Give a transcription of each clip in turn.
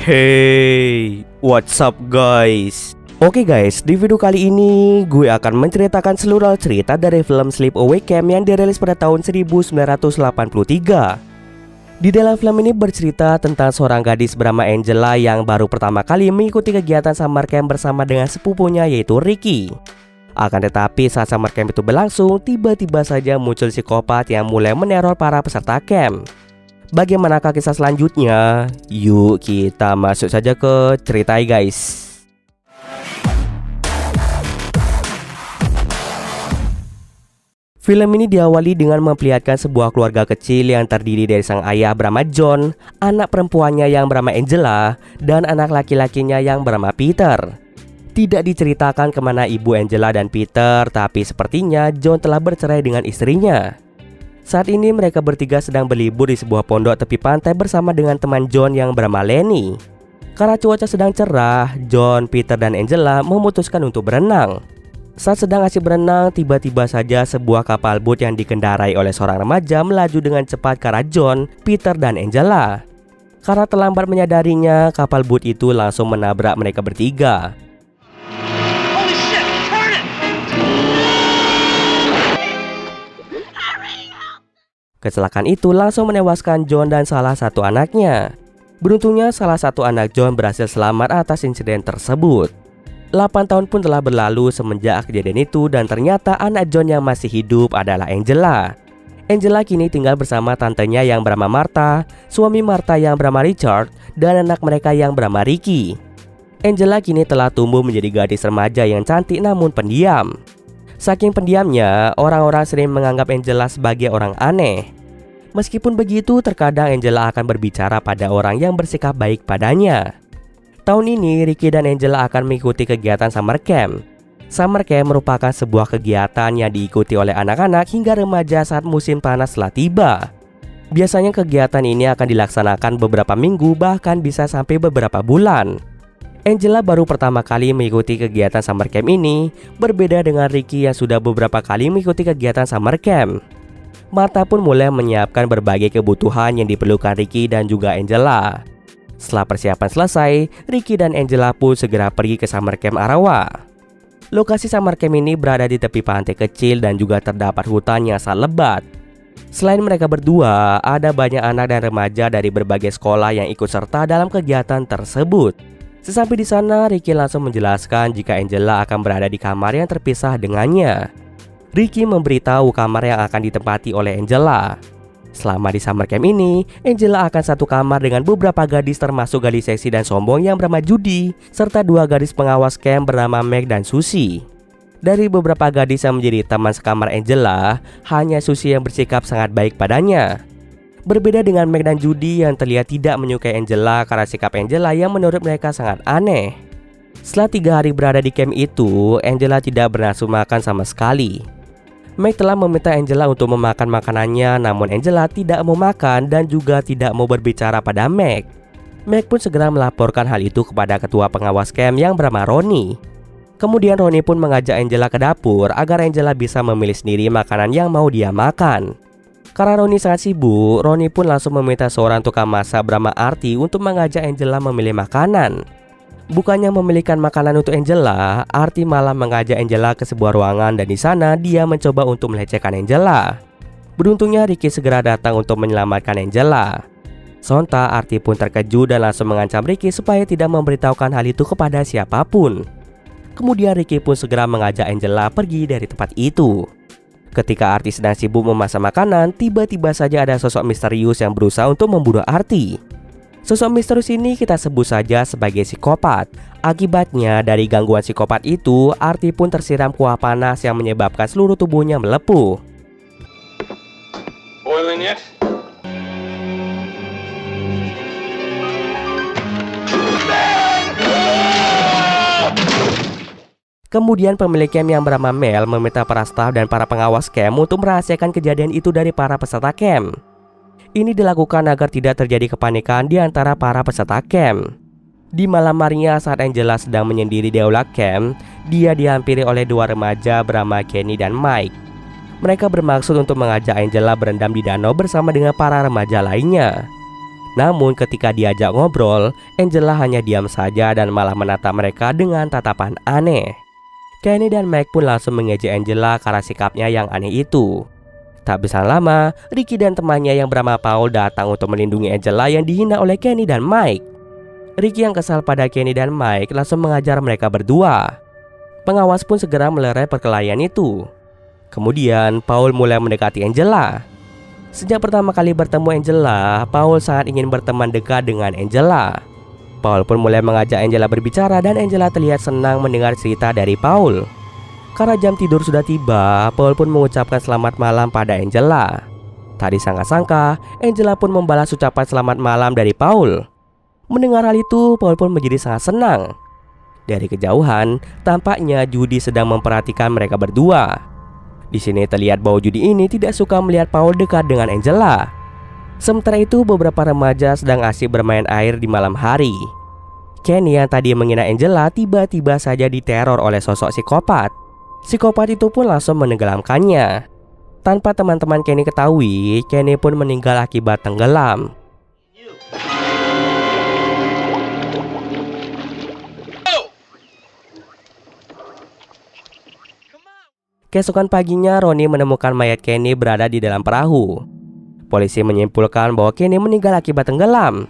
Hey, what's up guys? Oke guys, di video kali ini gue akan menceritakan seluruh cerita dari film Sleepaway Camp yang dirilis pada tahun 1983. Di dalam film ini bercerita tentang seorang gadis bernama Angela yang baru pertama kali mengikuti kegiatan summer camp bersama dengan sepupunya yaitu Ricky. Akan tetapi saat summer camp itu berlangsung, tiba-tiba saja muncul psikopat yang mulai meneror para peserta camp. Bagaimanakah kisah selanjutnya? Yuk kita masuk saja ke ceritanya guys. Film ini diawali dengan memperlihatkan sebuah keluarga kecil yang terdiri dari sang ayah bernama John, anak perempuannya yang bernama Angela, dan anak laki-lakinya yang bernama Peter. Tidak diceritakan kemana ibu Angela dan Peter, tapi sepertinya John telah bercerai dengan istrinya. Saat ini mereka bertiga sedang berlibur di sebuah pondok tepi pantai bersama dengan teman John yang bernama Lenny. Karena cuaca sedang cerah, John, Peter, dan Angela memutuskan untuk berenang. Saat sedang asyik berenang, tiba-tiba saja sebuah kapal boat yang dikendarai oleh seorang remaja melaju dengan cepat ke arah John, Peter, dan Angela. Karena terlambat menyadarinya, kapal boat itu langsung menabrak mereka bertiga. Kecelakaan itu langsung menewaskan John dan salah satu anaknya. Beruntungnya salah satu anak John berhasil selamat atas insiden tersebut. 8 tahun pun telah berlalu semenjak kejadian itu dan ternyata anak John yang masih hidup adalah Angela. Angela kini tinggal bersama tantenya yang bernama Martha, suami Martha yang bernama Richard, dan anak mereka yang bernama Ricky. Angela kini telah tumbuh menjadi gadis remaja yang cantik namun pendiam. Saking pendiamnya, orang-orang sering menganggap Angela sebagai orang aneh. Meskipun begitu, terkadang Angela akan berbicara pada orang yang bersikap baik padanya. Tahun ini, Ricky dan Angela akan mengikuti kegiatan summer camp. Summer camp merupakan sebuah kegiatan yang diikuti oleh anak-anak hingga remaja saat musim panas telah tiba. Biasanya kegiatan ini akan dilaksanakan beberapa minggu, bahkan bisa sampai beberapa bulan. Angela baru pertama kali mengikuti kegiatan summer camp ini, berbeda dengan Ricky yang sudah beberapa kali mengikuti kegiatan summer camp. Martha pun mulai menyiapkan berbagai kebutuhan yang diperlukan Ricky dan juga Angela. Setelah persiapan selesai, Ricky dan Angela pun segera pergi ke summer camp Arawa. Lokasi summer camp ini berada di tepi pantai kecil dan juga terdapat hutan yang sangat lebat. Selain mereka berdua, ada banyak anak dan remaja dari berbagai sekolah yang ikut serta dalam kegiatan tersebut. Sesampai di sana, Ricky langsung menjelaskan jika Angela akan berada di kamar yang terpisah dengannya. Ricky memberitahu kamar yang akan ditempati oleh Angela. Selama di summer camp ini, Angela akan satu kamar dengan beberapa gadis termasuk gadis seksi dan sombong yang bernama Judy, serta 2 gadis pengawas camp bernama Meg dan Susie. Dari beberapa gadis yang menjadi teman sekamar Angela, hanya Susie yang bersikap sangat baik padanya. Berbeda dengan Meg dan Judy yang terlihat tidak menyukai Angela karena sikap Angela yang menurut mereka sangat aneh. Setelah 3 hari berada di camp itu, Angela tidak bernafsu makan sama sekali. Meg telah meminta Angela untuk memakan makanannya, namun Angela tidak mau makan dan juga tidak mau berbicara pada Meg. Meg pun segera melaporkan hal itu kepada ketua pengawas camp yang bernama Ronnie. Kemudian Ronnie pun mengajak Angela ke dapur agar Angela bisa memilih sendiri makanan yang mau dia makan. Karena Ronnie sangat sibuk, Ronnie pun langsung meminta seorang tukang masak bernama Artie untuk mengajak Angela memilih makanan. Bukannya memilihkan makanan untuk Angela, Artie malah mengajak Angela ke sebuah ruangan dan di sana dia mencoba untuk melecehkan Angela. Beruntungnya Ricky segera datang untuk menyelamatkan Angela. Sontak Artie pun terkejut dan langsung mengancam Ricky supaya tidak memberitahukan hal itu kepada siapapun. Kemudian Ricky pun segera mengajak Angela pergi dari tempat itu. Ketika Artie sedang sibuk memasak makanan, tiba-tiba saja ada sosok misterius yang berusaha untuk membunuh Artie. Sosok misterius ini kita sebut saja sebagai psikopat. Akibatnya dari gangguan psikopat itu, Artie pun tersiram kuah panas yang menyebabkan seluruh tubuhnya melepuh. Boiling yet? Kemudian pemilik camp yang bernama Mel meminta para staf dan para pengawas camp untuk merahasiakan kejadian itu dari para peserta camp. Ini dilakukan agar tidak terjadi kepanikan di antara para peserta camp. Di malam harinya saat Angela sedang menyendiri di aula camp, dia dihampiri oleh 2 remaja bernama Kenny dan Mike. Mereka bermaksud untuk mengajak Angela berendam di danau bersama dengan para remaja lainnya. Namun ketika diajak ngobrol, Angela hanya diam saja dan malah menatap mereka dengan tatapan aneh. Kenny dan Mike pun langsung mengejek Angela karena sikapnya yang aneh itu. Tak bisa lama, Ricky dan temannya yang bernama Paul datang untuk melindungi Angela yang dihina oleh Kenny dan Mike. Ricky yang kesal pada Kenny dan Mike langsung mengajar mereka berdua. Pengawas pun segera melerai perkelahian itu. Kemudian Paul mulai mendekati Angela. Sejak pertama kali bertemu Angela, Paul sangat ingin berteman dekat dengan Angela. Paul pun mulai mengajak Angela berbicara dan Angela terlihat senang mendengar cerita dari Paul. Karena jam tidur sudah tiba, Paul pun mengucapkan selamat malam pada Angela. Tak disangka-sangka, Angela pun membalas ucapan selamat malam dari Paul. Mendengar hal itu, Paul pun menjadi sangat senang. Dari kejauhan, tampaknya Judy sedang memperhatikan mereka berdua. Di sini terlihat bahwa Judy ini tidak suka melihat Paul dekat dengan Angela. Sementara itu, beberapa remaja sedang asik bermain air di malam hari. Kenny yang tadi menghina Angela tiba-tiba saja diteror oleh sosok psikopat. Psikopat itu pun langsung menenggelamkannya. Tanpa teman-teman Kenny ketahui, Kenny pun meninggal akibat tenggelam. Keesokan paginya, Ronnie menemukan mayat Kenny berada di dalam perahu. Polisi menyimpulkan bahwa Kenny meninggal akibat tenggelam.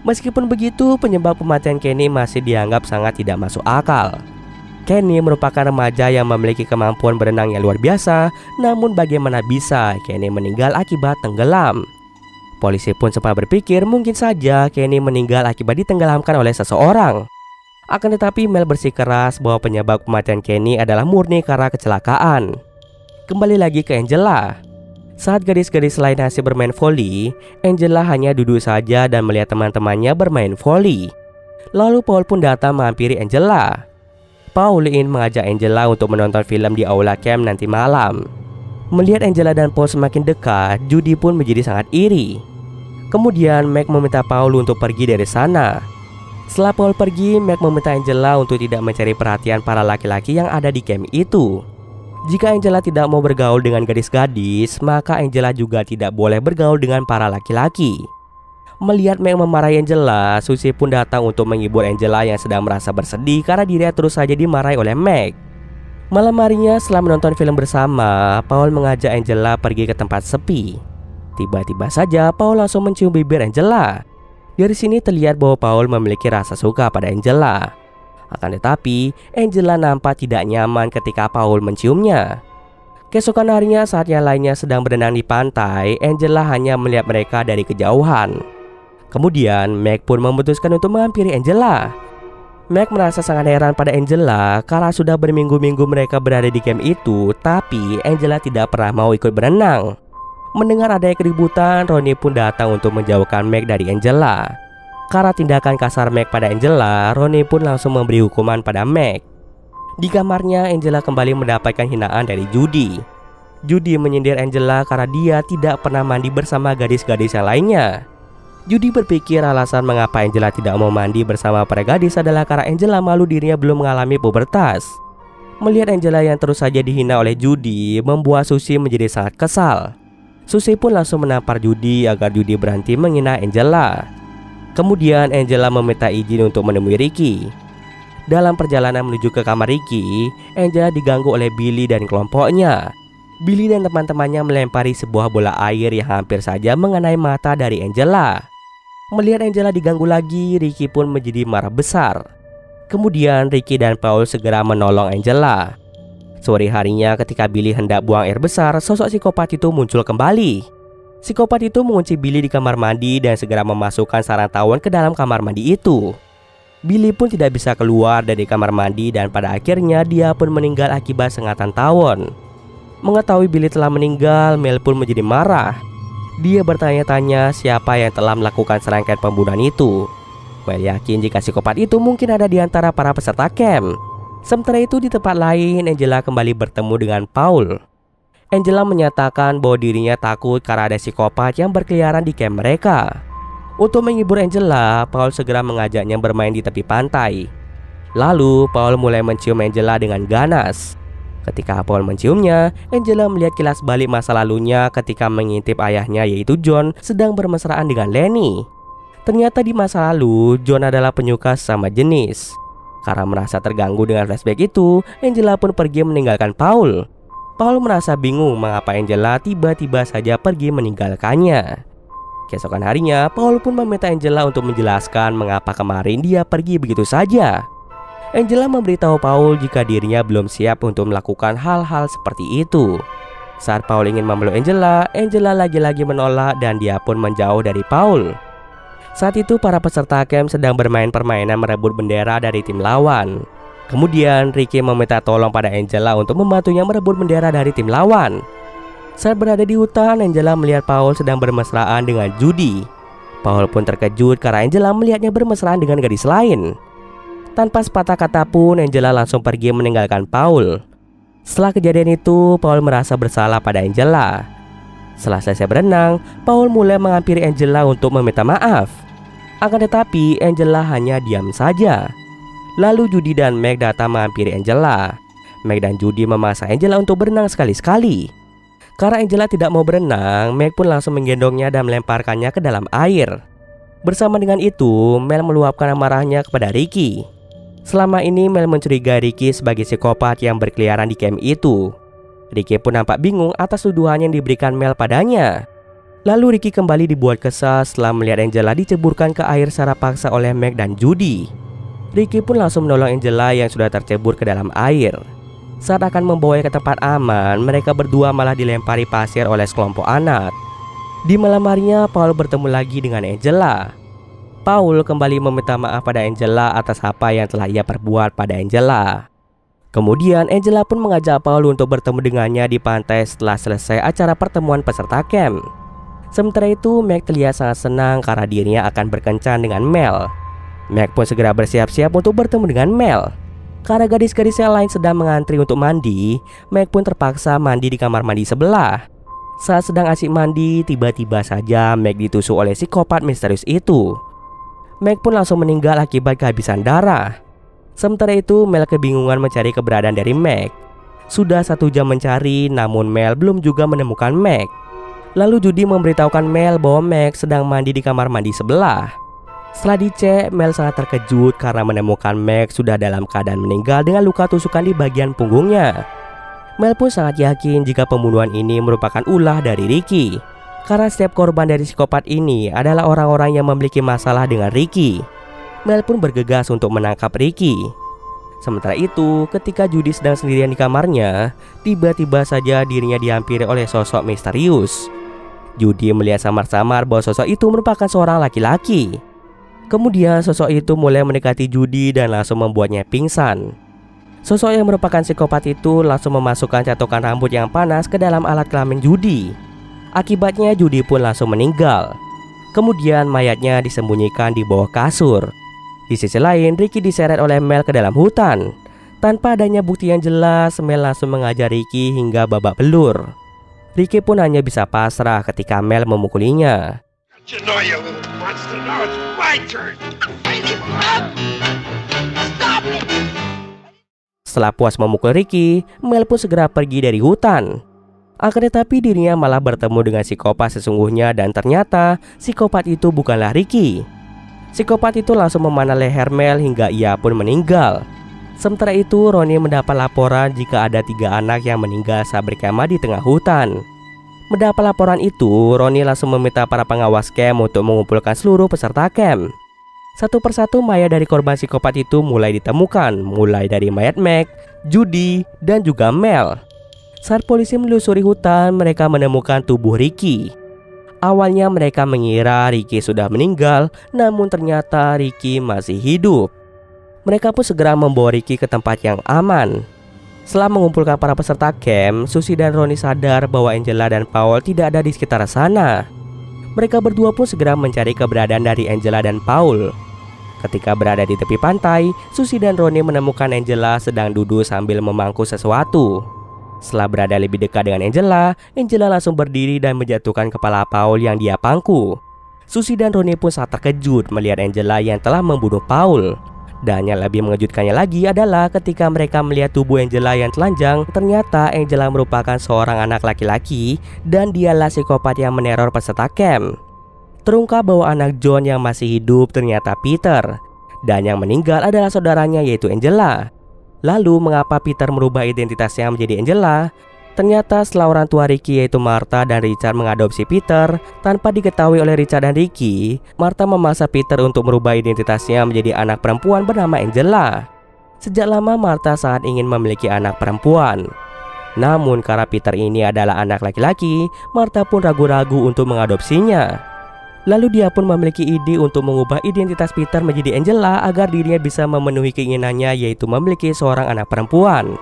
Meskipun begitu, penyebab kematian Kenny masih dianggap sangat tidak masuk akal. Kenny merupakan remaja yang memiliki kemampuan berenang yang luar biasa, namun bagaimana bisa Kenny meninggal akibat tenggelam? Polisi pun sempat berpikir mungkin saja Kenny meninggal akibat ditenggelamkan oleh seseorang. Akan tetapi Mel bersikeras bahwa penyebab kematian Kenny adalah murni karena kecelakaan. Kembali lagi ke Angela. Saat gadis-gadis lain hasil bermain voli, Angela hanya duduk saja dan melihat teman-temannya bermain voli. Lalu Paul pun datang menghampiri Angela. Paul ingin mengajak Angela untuk menonton film di aula camp nanti malam. Melihat Angela dan Paul semakin dekat, Judy pun menjadi sangat iri. Kemudian Meg meminta Paul untuk pergi dari sana. Setelah Paul pergi, Meg meminta Angela untuk tidak mencari perhatian para laki-laki yang ada di camp itu. Jika Angela tidak mau bergaul dengan gadis-gadis, maka Angela juga tidak boleh bergaul dengan para laki-laki. Melihat Meg memarahi Angela, Susie pun datang untuk menghibur Angela yang sedang merasa bersedih karena dirinya terus saja dimarahi oleh Meg. Malam harinya setelah menonton film bersama, Paul mengajak Angela pergi ke tempat sepi. Tiba-tiba saja Paul langsung mencium bibir Angela. Dari sini terlihat bahwa Paul memiliki rasa suka pada Angela. Akan tetapi, Angela nampak tidak nyaman ketika Paul menciumnya. Keesokan harinya saat yang lainnya sedang berenang di pantai, Angela hanya melihat mereka dari kejauhan. Kemudian Meg pun memutuskan untuk menghampiri Angela. Meg merasa sangat heran pada Angela karena sudah berminggu-minggu mereka berada di camp itu, tapi Angela tidak pernah mau ikut berenang. Mendengar adanya keributan, Ronnie pun datang untuk menjauhkan Meg dari Angela. Karena tindakan kasar Meg pada Angela, Ronnie pun langsung memberi hukuman pada Meg. Di kamarnya, Angela kembali mendapatkan hinaan dari Judy. Judy menyindir Angela karena dia tidak pernah mandi bersama gadis-gadis yang lainnya. Judy berpikir alasan mengapa Angela tidak mau mandi bersama para gadis adalah karena Angela malu dirinya belum mengalami pubertas. Melihat Angela yang terus saja dihina oleh Judy membuat Susie menjadi sangat kesal. Susie pun langsung menampar Judy agar Judy berhenti menghina Angela. Kemudian Angela meminta izin untuk menemui Ricky. Dalam perjalanan menuju ke kamar Ricky, Angela diganggu oleh Billy dan kelompoknya. Billy dan teman-temannya melempari sebuah bola air yang hampir saja mengenai mata dari Angela. Melihat Angela diganggu lagi, Ricky pun menjadi marah besar. Kemudian Ricky dan Paul segera menolong Angela. Sore harinya ketika Billy hendak buang air besar, sosok psikopat itu muncul kembali. Psikopat itu mengunci Billy di kamar mandi dan segera memasukkan sarang tawon ke dalam kamar mandi itu. Billy pun tidak bisa keluar dari kamar mandi dan pada akhirnya dia pun meninggal akibat sengatan tawon. Mengetahui Billy telah meninggal, Mel pun menjadi marah. Dia bertanya-tanya siapa yang telah melakukan serangkaian pembunuhan itu. Mel yakin jika psikopat itu mungkin ada di antara para peserta camp. Sementara itu di tempat lain, Angela kembali bertemu dengan Paul. Angela menyatakan bahwa dirinya takut karena ada psikopat yang berkeliaran di camp mereka. Untuk menghibur Angela, Paul segera mengajaknya bermain di tepi pantai. Lalu Paul mulai mencium Angela dengan ganas. Ketika Paul menciumnya, Angela melihat kilas balik masa lalunya ketika mengintip ayahnya yaitu John sedang bermesraan dengan Lenny. Ternyata di masa lalu, John adalah penyuka sesama jenis. Karena merasa terganggu dengan flashback itu, Angela pun pergi meninggalkan Paul. Paul merasa bingung mengapa Angela tiba-tiba saja pergi meninggalkannya. Keesokan harinya, Paul pun meminta Angela untuk menjelaskan mengapa kemarin dia pergi begitu saja. Angela memberitahu Paul jika dirinya belum siap untuk melakukan hal-hal seperti itu. Saat Paul ingin memeluk Angela, Angela lagi-lagi menolak dan dia pun menjauh dari Paul. Saat itu para peserta camp sedang bermain permainan merebut bendera dari tim lawan. Kemudian Ricky meminta tolong pada Angela untuk membantunya merebut bendera dari tim lawan. Saat berada di hutan, Angela melihat Paul sedang bermesraan dengan Judy. Paul pun terkejut karena Angela melihatnya bermesraan dengan gadis lain. Tanpa sepatah kata pun, Angela langsung pergi meninggalkan Paul. Setelah kejadian itu, Paul merasa bersalah pada Angela. Setelah selesai berenang, Paul mulai menghampiri Angela untuk meminta maaf. Akan tetapi, Angela hanya diam saja. Lalu Judy dan Meg datang menghampiri Angela. Meg dan Judy memaksa Angela untuk berenang sekali-sekali. Karena Angela tidak mau berenang, Meg pun langsung menggendongnya dan melemparkannya ke dalam air. Bersama dengan itu, Mel meluapkan amarahnya kepada Ricky. Selama ini Mel mencurigai Ricky sebagai psikopat yang berkeliaran di camp itu. Ricky pun nampak bingung atas tuduhan yang diberikan Mel padanya. Lalu Ricky kembali dibuat kesal setelah melihat Angela diceburkan ke air secara paksa oleh Meg dan Judy. Ricky pun langsung menolong Angela yang sudah tercebur ke dalam air. Saat akan membawanya ke tempat aman, mereka berdua malah dilempari pasir oleh sekelompok anak. Di malam harinya, Paul bertemu lagi dengan Angela. Paul kembali meminta maaf pada Angela atas apa yang telah ia perbuat pada Angela. Kemudian Angela pun mengajak Paul untuk bertemu dengannya di pantai setelah selesai acara pertemuan peserta camp. Sementara itu, Meg terlihat sangat senang karena dirinya akan berkencan dengan Mel. Meg pun segera bersiap-siap untuk bertemu dengan Mel. Karena gadis-gadis yang lain sedang mengantri untuk mandi, Meg pun terpaksa mandi di kamar mandi sebelah. Saat sedang asik mandi, tiba-tiba saja Meg ditusuk oleh psikopat misterius itu. Meg pun langsung meninggal akibat kehabisan darah. Sementara itu, Mel kebingungan mencari keberadaan dari Meg. Sudah 1 jam mencari, namun Mel belum juga menemukan Meg. Lalu Judy memberitahukan Mel bahwa Meg sedang mandi di kamar mandi sebelah. Setelah dicek, Mel sangat terkejut karena menemukan Meg sudah dalam keadaan meninggal dengan luka tusukan di bagian punggungnya. Mel pun sangat yakin jika pembunuhan ini merupakan ulah dari Ricky. Karena setiap korban dari psikopat ini adalah orang-orang yang memiliki masalah dengan Ricky. Mel pun bergegas untuk menangkap Ricky. Sementara itu, ketika Judy sedang sendirian di kamarnya, tiba-tiba saja dirinya dihampiri oleh sosok misterius. Judy melihat samar-samar bahwa sosok itu merupakan seorang laki-laki. Kemudian sosok itu mulai mendekati Judy dan langsung membuatnya pingsan. Sosok yang merupakan psikopat itu langsung memasukkan catokan rambut yang panas ke dalam alat kelamin Judy. Akibatnya Judy pun langsung meninggal. Kemudian mayatnya disembunyikan di bawah kasur. Di sisi lain, Ricky diseret oleh Mel ke dalam hutan. Tanpa adanya bukti yang jelas, Mel langsung mengajar Ricky hingga babak belur. Ricky pun hanya bisa pasrah ketika Mel memukulinya. Setelah puas memukul Ricky, Mel pun segera pergi dari hutan. Akan tetapi dirinya malah bertemu dengan psikopat sesungguhnya dan ternyata psikopat itu bukanlah Ricky. Psikopat itu langsung memanah leher Mel hingga ia pun meninggal. Sementara itu, Ronnie mendapat laporan jika ada 3 anak yang meninggal saat berkemah di tengah hutan. Mendapat laporan itu, Ronnie langsung meminta para pengawas camp untuk mengumpulkan seluruh peserta camp. Satu persatu mayat dari korban psikopat itu mulai ditemukan, mulai dari mayat Meg, Judy, dan juga Mel. Saat polisi menelusuri hutan, mereka menemukan tubuh Ricky. Awalnya mereka mengira Ricky sudah meninggal, namun ternyata Ricky masih hidup. Mereka pun segera membawa Ricky ke tempat yang aman. Setelah mengumpulkan para peserta camp, Susie dan Ronnie sadar bahwa Angela dan Paul tidak ada di sekitar sana. Mereka berdua pun segera mencari keberadaan dari Angela dan Paul. Ketika berada di tepi pantai, Susie dan Ronnie menemukan Angela sedang duduk sambil memangku sesuatu. Setelah berada lebih dekat dengan Angela, Angela langsung berdiri dan menjatuhkan kepala Paul yang dia pangku. Susie dan Ronnie pun sangat terkejut melihat Angela yang telah membunuh Paul. Dan yang lebih mengejutkannya lagi adalah ketika mereka melihat tubuh Angela yang telanjang, ternyata Angela merupakan seorang anak laki-laki dan dialah psikopat yang meneror peserta camp. Terungkap bahwa anak John yang masih hidup ternyata Peter, dan yang meninggal adalah saudaranya yaitu Angela. Lalu mengapa Peter merubah identitasnya menjadi Angela? Ternyata setelah orang tua Ricky yaitu Martha dan Richard mengadopsi Peter tanpa diketahui oleh Richard dan Ricky, Martha memaksa Peter untuk merubah identitasnya menjadi anak perempuan bernama Angela. Sejak lama Martha sangat ingin memiliki anak perempuan. Namun karena Peter ini adalah anak laki-laki, Martha pun ragu-ragu untuk mengadopsinya. Lalu dia pun memiliki ide untuk mengubah identitas Peter menjadi Angela agar dirinya bisa memenuhi keinginannya yaitu memiliki seorang anak perempuan.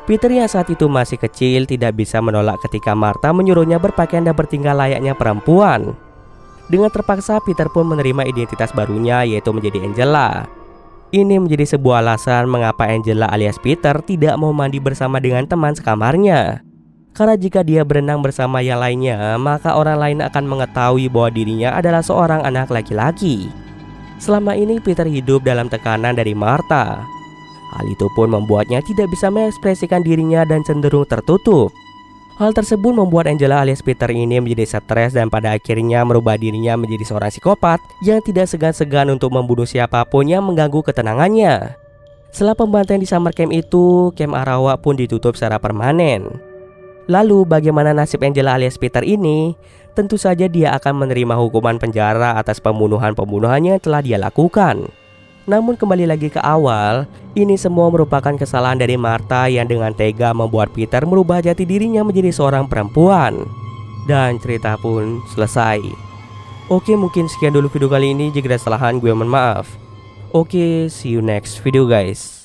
Peter yang saat itu masih kecil tidak bisa menolak ketika Martha menyuruhnya berpakaian dan bertingkah layaknya perempuan. Dengan terpaksa Peter pun menerima identitas barunya yaitu menjadi Angela. Ini menjadi sebuah alasan mengapa Angela alias Peter tidak mau mandi bersama dengan teman sekamarnya. Karena jika dia berenang bersama yang lainnya, maka orang lain akan mengetahui bahwa dirinya adalah seorang anak laki-laki. Selama ini Peter hidup dalam tekanan dari Martha. Hal itu pun membuatnya tidak bisa mengekspresikan dirinya dan cenderung tertutup. Hal tersebut membuat Angela alias Peter ini menjadi stres dan pada akhirnya merubah dirinya menjadi seorang psikopat yang tidak segan-segan untuk membunuh siapapun yang mengganggu ketenangannya. Setelah pembantaian di summer camp itu, camp Arawa pun ditutup secara permanen. Lalu bagaimana nasib Angela alias Peter ini? Tentu saja dia akan menerima hukuman penjara atas pembunuhan-pembunuhannya yang telah dia lakukan. Namun kembali lagi ke awal, ini semua merupakan kesalahan dari Martha yang dengan tega membuat Peter merubah jati dirinya menjadi seorang perempuan. Dan cerita pun selesai. Oke, mungkin sekian dulu video kali ini. Jika ada kesalahan gue mohon maaf. Oke, see you next video guys.